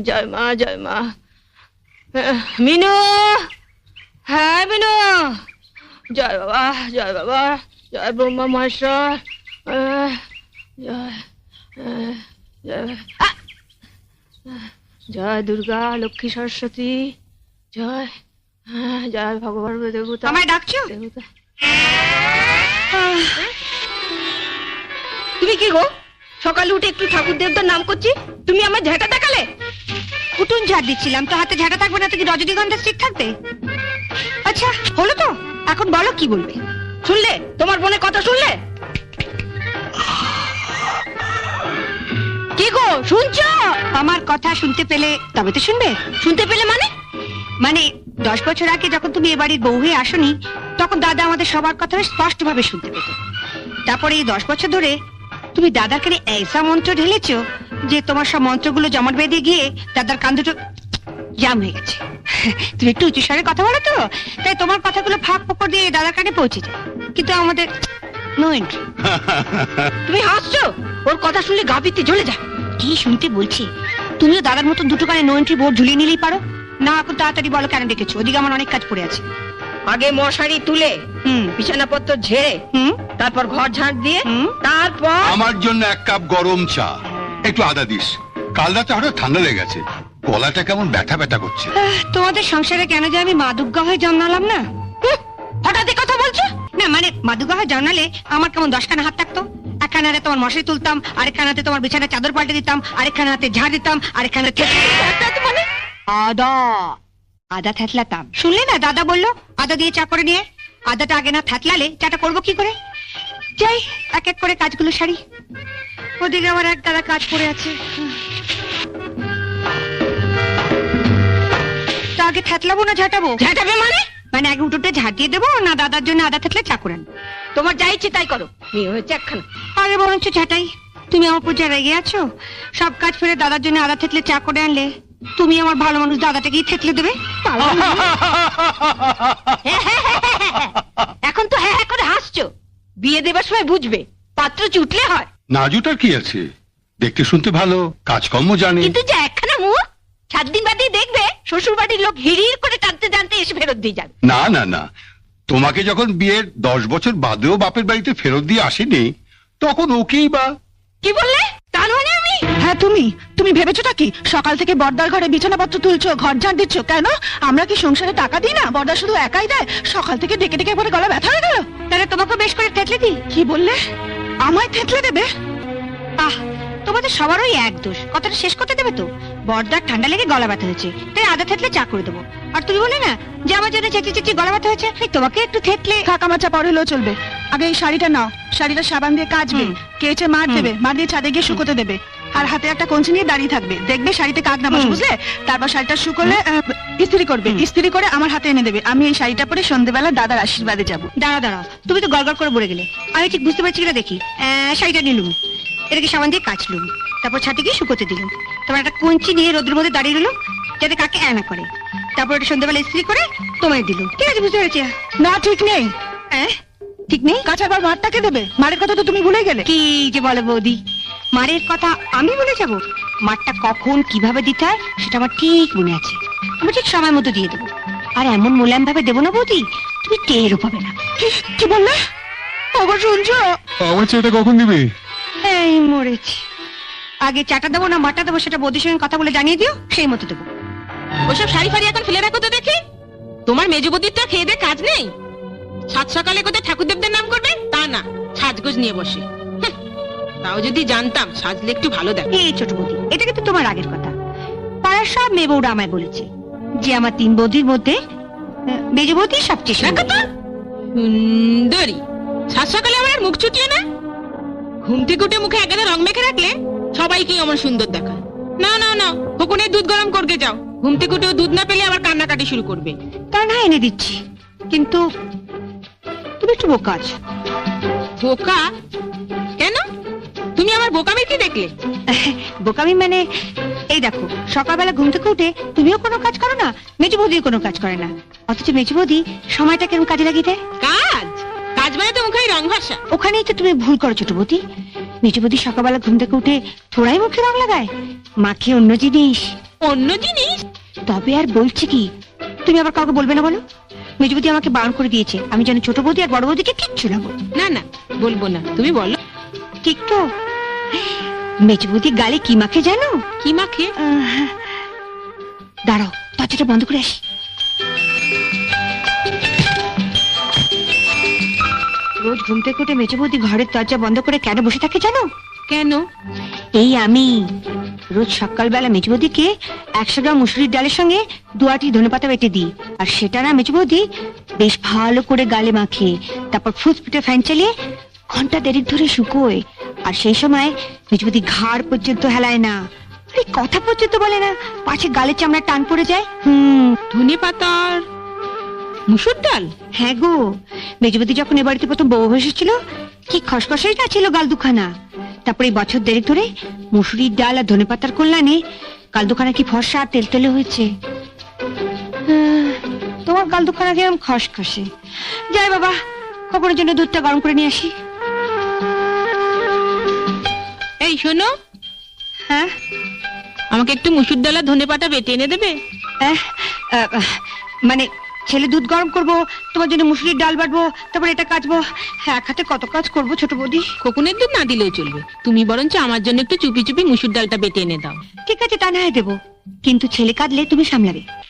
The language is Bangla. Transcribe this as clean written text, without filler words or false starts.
জয় মা, জয় মা। মিনু, হ্যাঁ মিনু, জয় বাবা, জয় বাবা, জয় ব্রহ্মা মহেশ্বর, জয় জয় দুর্গা লক্ষ্মী সরস্বতী, জয় জয় ভগবান দেবতা। আমায় ডাকছো? দেবতা তুমি কি গো, সকালে উঠে একটু ঠাকুর দেবতার নাম করছি, তুমি আমার ঝাঁটা দেখালে? উঠুন ঝাড় দিচ্ছিলাম, তো হাতে ঝাঁটা থাকবে না তো কি রজনীগন্ধা স্টিক থাকবে? আচ্ছা হলো তো, এখন বলো কি বলবে। শুনলে তোমার বোনের কথা শুনলে? কি গো শুনছো? আমার কথা শুনতে পেলে তবে তো শুনবে। শুনতে পেলে মানে 10 বছর আগে যখন তুমি এ বাড়ির বউ হয়ে আসনি, তখন দাদা আমাদের সবার কথা স্পষ্ট ভাবে শুনতে পেত। তারপরে এই 10 বছর ধরে তুমি দাদার কানে এইসব মন্ত্র ঢেলেছো যে তোমার সব মন্ত্রগুলো জমাট বেঁধে গিয়ে দাদার কান দুটো জাম হয়ে গেছে। তুমি একটু উঁচু স্বরে কথা বলো তো, তাই তোমার কথাগুলো ফাঁক ফোকর দিয়ে দাদার কানে পৌঁছে যায়, কিন্তু আমাদের নো এন্ট্রি। তুমি হাসছো? ওর কথা শুনলে গা পিত্তে জ্বলে যায়। কি শুনতে বলছি? তুমিও দাদার মতন দুটো কানে নো এন্ট্রি বোর্ড ঝুলিয়ে নিলেই পারো না। এখন তাড়াতাড়ি বলো কেন ডেকেছো? ওদিকে আমার অনেক কাজ পড়ে আছে। আগে মশারি তুলে, বিছানাপত্র ঝেড়ে, তারপর ঘর ঝাড় দিয়ে, তারপর আমার জন্য 1 কাপ গরম চা, একটু আদা দিস। কাল রাতে হঠাৎ ঠান্ডা লেগে গেছে, গলাটা কেমন ব্যথা ব্যথা করছে। তোমাদের সংসারে কেন যে আমি মা দুর্গা হয়ে জন্মালাম না? হঠাৎ কথা বলছো না, মানে মা দুর্গা হয়ে জন্মালে আমার কেমন 10খানা হাত থাকতো। একখানা হাতে তোমার মশারি তুলতাম, আরেকখানা হাতে তোমার বিছানার চাদর পাল্টে দিতাম, আরেকখানা হাতে ঝাড় দিতাম, আরেকখানা মানে আদা আদা থ্যাতলাতাম। শুনলে না দাদা বললো আদা দিয়ে চা করে নিয়ে। আদাটা আগে না থ্যাতলালে চাটা করবো কি করে? যাই এক এক করে কাজগুলো সারি, ওদিকে আমার এক গাদা কাজ পড়ে আছে। তো আগে থ্যাতলাবো না ঝাঁটাবো? ঝাঁটাবে মানে আগে উঠোতে ঝাঁট দিয়ে দেবো না দাদার জন্য আদা থ্যাতলে চা করে আনবো? তোমার যা ইচ্ছে তাই করো, মেয়ে হয়েছে একখানা। আরে বরঞ্চ ঝাঁটাই। তুমি আমার পূজা রেগে আছো? সব কাজ ফেলে দাদার জন্য আদা থেতলে চা করে আনলে তুমি আমার ভালো মানুষ দাদাটাকেই থেতলে দেবে। এখন তো হ্যাঁ হ্যাঁ করে হাসছো, বিয়ে দেবার সময় বুঝবে পাত্র জুটলে হয়। না জুটার কি আছে, দেখতে শুনতে ভালো, কাজকর্ম জানে। কিন্তু যে একখানা মুখ, 7 দিন বাদে দেখবে শ্বশুর বাড়ির লোক হিড়ির করে টানতে টানতে এসে ফেরত দিয়ে যাবে। না না না, তোমাকে যখন বিয়ের 10 বছর বাদেও বাপের বাড়িতে ফেরত দিয়ে আসেনি, তখন ওকেই বা। কি বললে? তা নয় আমি। হ্যাঁ তুমি ভেবেছোটা কি? সকাল থেকে বর্দার ঘরে বিছানাপত্র তুলছো, ঘর ঝাড় দিচ্ছ। কেন আমরা কি সংসারে টাকা দিই না? বর্দা শুধু একাই দেয়? সকাল থেকে ডেকে ডেকে পরে গলা ব্যথা হয়ে গেল। তাহলে তোমাকে বেশ করে থেতলে দিই। কি বললে? আমায় থেতলে দেবে? আহ, তোমাদের সবারই এক দোষ। কথাটা শেষ করতে দেবে তো? বর্দার ঠান্ডা লেগে গলা ব্যথা হয়েছে, তাই আদা থেতলে চা করে দেবো। আর তুমি বলে না যে আমার জন্য চেঁচিয়ে চেঁচিয়ে গলা ব্যথা হয়েছে, তোমাকে একটু থেতলে। কাকা মাচা পরে হলেও চলবে। আগে এই শাড়িটা নাও, শাড়িটা সাবান দিয়ে কাচবে, কেচে মার দেবে, মার দিয়ে ছাদে গিয়ে শুকোতে দেবে। আর হাতে একটা কঞ্চি নিয়ে দাঁড়িয়ে থাকবে, দেখবে শাড়িতে কাক না বসে, বুঝলে? তারপর শাড়িটা শুকোলে ইস্ত্রি করবে, ইস্ত্রি করে আমার হাতে এনে দেবে। আমি এই শাড়িটা পরে সন্ধ্যেবেলা দাদার আশীর্বাদে যাবো। দাঁড়াও, তুমি তো গড়গড় করে বলে গেলে, আমি ঠিক বুঝতে পারছি কিনা দেখি। শাড়িটা নিলুম, এটাকে সাবান দিয়ে কাচলুম, তারপর ছাদে গিয়ে শুকোতে দিলুম, তারপর একটা কঞ্চি নিয়ে রোদের মধ্যে দাঁড়িয়ে রইলুম যাতে কাকে না করে, তারপর এটা সন্ধ্যেবেলা ইস্ত্রি করে তোমায় দিলুম। ঠিক আছে, বুঝতে পেরেছি। না ঠিক নেই। ঠিক নেই? কাঁচার পর মারটাকে দেবে? মারের কথা তো তুমি ভুলে গেলে। কি যে বলো বৌদি, মারের কথা আমি বলে যাবো? মারটা কখন কিভাবে দিতে হয় সেটা আমার ঠিক মনে আছে। আমি ঠিক সময় মতো দিয়ে দেবো, আর এমন মোলায়েম ভাবে দেবো না বৌদি, তুমি টেরও পাবে না। কি বললে? আবার শুনছো? আমার চাটা কখন দিবে? এই মরেছি। আগে চাটা দেবো না মাটা দেবো সেটা বৌদির সঙ্গে কথা বলে জানিয়ে দিও, সেই মতো দেবো। ওসব শাড়ি ফাড়ি এখন ফেলে রাখো তো দেখি। তোমার মেজবদির তো খেয়ে দিয়ে কাজ নেই। সাত সকালে কোথায় ঠাকুর দেবদের নাম করবে তা না, সাজগোজ নিয়ে বসে। তাও যদি জানতাম সাজলে একটু ভালো দেখ। এই ছোট বৌদি, এটা কিন্তু তোমার আগের কথা। পাড়ার সব মেয়ে বউরা আমায় বলেছে যে আমার 3 বৌদির মধ্যে মেজ বৌদি সবচেয়ে সুন্দরী। সাত সকালে আমার আর মুখ চুটিয়ে না। ঘুম থেকে উঠে মুখে একগাদা রং মেখে রাখলে সবাইকেই আমার সুন্দর দেখায়। না না না, ফকুনের দুধ গরম করকে যাও। ঘুম থেকে উঠেও দুধ না পেলে আবার কান্নাকাটি শুরু করবে। তা না এনে দিচ্ছি, কিন্তু তুমি একটু বোকা আছো। বোকা? কেন? তুমি আমার বোকামির কি দেখলে? বোকামি মানে এই দেখো, সকালবেলা ঘুম থেকে উঠে তুমিও কোনো কাজ করো না, মেজো বৌদিও কোনো কাজ করে না, অথচ মেজো বৌদি সময়টা কেমন কাজে লাগিয়ে দেয়। কাজ কাজ মানে তো মুখে রং ভাষা। ওখানেই তো তুমি ভুল করো ছোট বৌদি। মেজো বৌদি সকালবেলা ঘুম থেকে উঠে থোড়াই মুখে রং লাগায়, মাখে অন্য জিনিস। অন্য জিনিস? তবে আর বলছি কি, তুমি আবার কাউকে বলবে না বলো। মেজো বৌদি আমাকে বারণ করে দিয়েছে, আমি যেন ছোট বৌদি আর বড় বৌদিকে কিচ্ছু না বলি। না না, বলবো না, তুমি বলো। ঠিক তো? মেজো বৌদি গালে কি মাখে জানো? কি মাখে? দাঁড়াও, দরজাটা বন্ধ করে আসি। রোজ ঘুম থেকে উঠে মেজো বৌদি ঘরের দরজা বন্ধ করে কেন বসে থাকে জানো? কেন? এই আমি রোজ সকালবেলা মেজো বৌদিকে 100 গ্রাম মুসুরির ডালের সঙ্গে 2 আঁটি ধনেপাতা বেটে দিই, আর সেটা না মেজো বৌদি বেশ ভালো করে গালে মাখে, তারপর ফুসফুটে ফ্যান চালিয়ে ঘন্টা দেড়েক ধরে শুকোয়। আর সেই সময় মেজো বৌদি ঘাড় পর্যন্ত হেলায় না, আরে কথা পর্যন্ত বলে না, পাছে গালের চামড়া টান পড়ে যায়। ধনে পাতার মুসুর ডাল? হ্যাঁ গো, মেজো বৌদি যখন এ বাড়িতে প্রথম বউ এসেছিল কি খসখসাই না ছিল গাল দুখানা। তারপরে এই বছর দেড়েক ধরে মুসুরির ডাল আর ধনেপাতার কল্যাণে গাল দুখানা কি ফর্সা আর তেলতেলে হয়েছে। তোমার গাল দুখানা কিরম খসখসে। যাই বাবা, খবরের জন্য দুধটা গরম করে নিয়ে আসি। এই শোনো, হ্যাঁ, আমাকে একটু মুসুর ডাল আর ধনে পাতা বেটে এনে দেবে? মানে ছেলে দুধ গরম করবো, তোমার জন্য মুসুরির ডাল বাটবো, তারপর এটা কাটবো, হ্যাঁ এক হাতে কত কাজ করবো ছোট বৌদি। খোকনের দুধ না দিলেও চলবে, তুমি বরঞ্চ আমার জন্য একটু চুপি চুপি মুসুর ডালটা বেটে এনে দাও। ঠিক আছে, তা না হয় দেবো, কিন্তু ছেলে কাঁদলে তুমি সামলাবে।